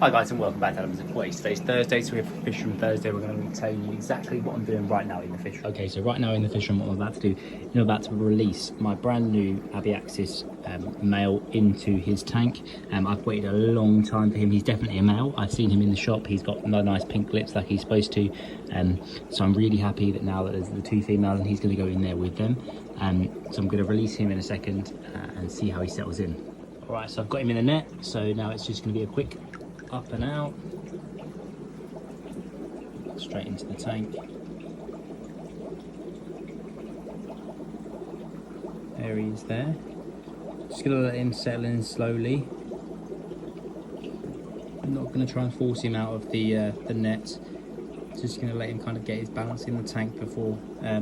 Hi guys and welcome back to Adam's Aquatics. Today's Thursday, so we have Fish Room Thursday. We're going to tell you exactly what I'm doing right now in the fish room. Okay, so right now in the fish room, what I'm about to do, I'm about to release my brand new Abiaxis male into his tank. I've waited a long time for him. He's definitely a male. I've seen him in the shop. He's got nice pink lips like he's supposed to. So I'm really happy that now that there's the two females and he's going to go in there with them. So I'm going to release him in a second and see how he settles in. All right, so I've got him in the net. So now it's just going to be a quick up and out, straight into the tank. There he is there. Just going to let him settle in slowly. I'm not going to try and force him out of the net. Just going to let him kind of get his balance in the tank before I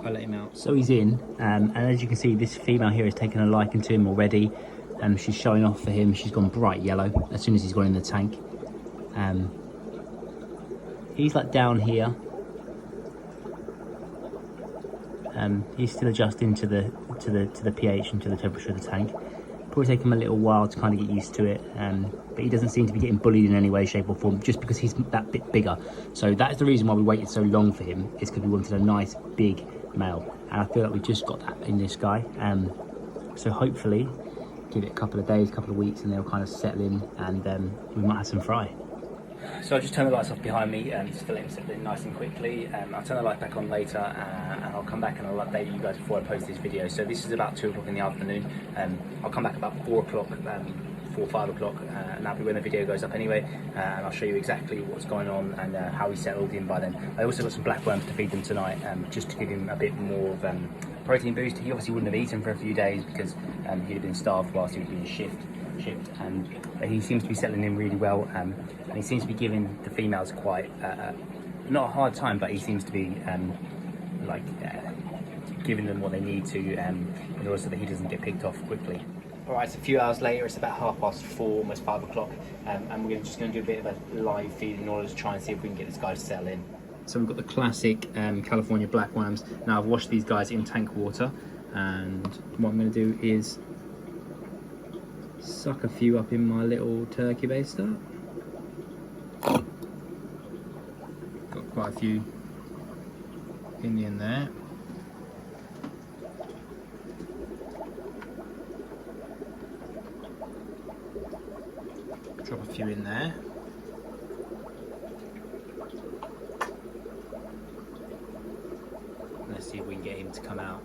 let him out. So he's in, and as you can see, this female here has taken a liking to him already. She's showing off for him. She's gone bright yellow as soon as he's gone in the tank. He's like down here. He's still adjusting to the pH and to the temperature of the tank. Probably take him a little while to kind of get used to it. But he doesn't seem to be getting bullied in any way, shape or form, just because he's that bit bigger. So that is the reason why we waited so long for him. Is because we wanted a nice big male, and I feel like we just got that in this guy. So hopefully, give it a couple of days, couple of weeks, and they'll kind of settle in, and we might have some fry. So I'll just turn the lights off behind me just to let him settle in nice and quickly. I'll turn the light back on later and I'll come back and I'll update you guys before I post this video. So this is about 2 o'clock in the afternoon. I'll come back about 4 o'clock, 5 o'clock, and that'll be when the video goes up anyway. And I'll show you exactly what's going on and how he settled in by then. I also got some black worms to feed them tonight, just to give him a bit more of protein boost. He obviously wouldn't have eaten for a few days because he'd have been starved whilst he was being shipped, but he seems to be settling in really well, and he seems to be giving the females quite not a hard time, but he seems to be giving them what they need to in order so that he doesn't get picked off quickly. Alright, it's a few hours later, it's about 4:30, almost 5 o'clock, and we're just going to do a bit of a live feed in order to try and see if we can get this guy to settle in. So we've got the classic California black worms. Now I've washed these guys in tank water, and what I'm going to do is suck a few up in my little turkey baster. Got quite a few in the end there. Drop a few in there. Let's see if we can get him to come out.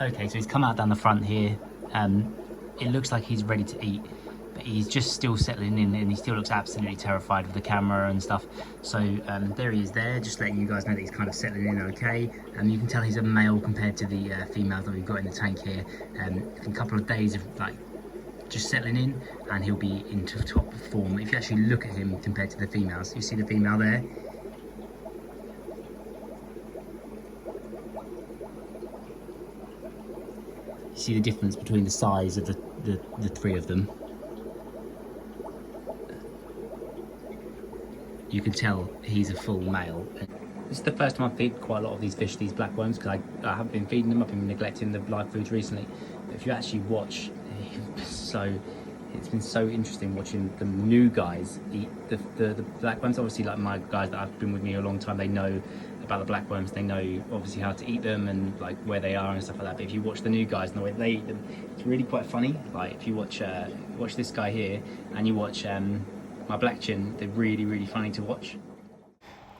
Okay, so he's come out down the front here. It looks like he's ready to eat, but he's just still settling in, and he still looks absolutely terrified with the camera and stuff. So there he is there, just letting you guys know that he's kind of settling in okay. And you can tell he's a male compared to the females that we've got in the tank here. In a couple of days of just settling in, and he'll be into top form. If you actually look at him compared to the females, you see the female there. You see the difference between the size of the three of them. You can tell he's a full male. This is the first time I've feed quite a lot of these fish, these black worms, because I haven't been feeding them. I've been neglecting the live foods recently. But if you actually watch, it's been so interesting watching the new guys eat the black worms. Obviously, like my guys that have been with me a long time, they know about the black worms. They know obviously how to eat them and like where they are and stuff like that. But if you watch the new guys and the way they eat them, it's really quite funny. Like if you watch this guy here and you watch my black chin, they're really funny to watch.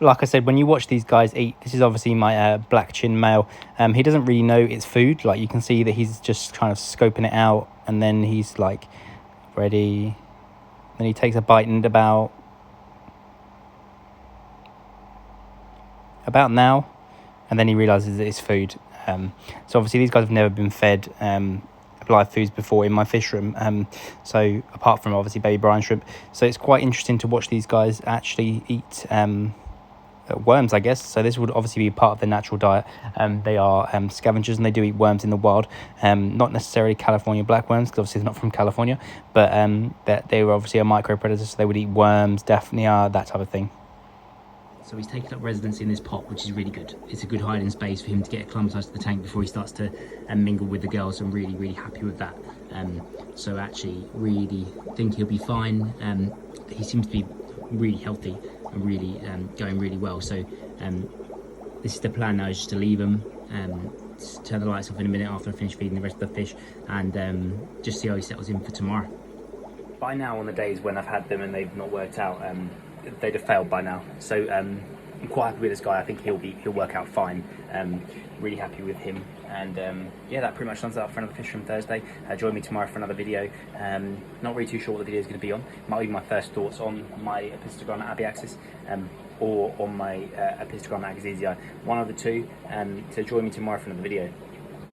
Like I said, when you watch these guys eat, this is obviously my black chin male. He doesn't really know it's food. Like you can see that he's just kind of scoping it out, and then he's like ready. Then he takes a bite and about now, and then he realizes that it's food. So obviously these guys have never been fed live foods before in my fish room, so apart from obviously baby brine shrimp. So it's quite interesting to watch these guys actually eat worms, I guess. So this would obviously be part of their natural diet. They are scavengers, and they do eat worms in the wild. Not necessarily California black worms, because obviously they're not from California, but they were obviously a micro predator, so they would eat worms, Daphnia, that type of thing. So he's taken up residence in this pot, which is really good. It's a good hiding space for him to get acclimatized to the tank before he starts to mingle with the girls. I'm really, really happy with that. So actually, really think he'll be fine. He seems to be really healthy and really going really well. So this is the plan now, is just to leave him, turn the lights off in a minute after I finish feeding the rest of the fish, and just see how he settles in for tomorrow. By now, on the days when I've had them and they've not worked out, they'd have failed by now. So I'm quite happy with this guy. I think he'll work out fine. Really happy with him. And yeah, that pretty much sums it up for another Fish from Thursday. Join me tomorrow for another video. Not really too sure what the video is going to be on. Might be my first thoughts on my Apistogramma abiaxis, or on my Apistogramma agassizii, one of the two. So join me tomorrow for another video.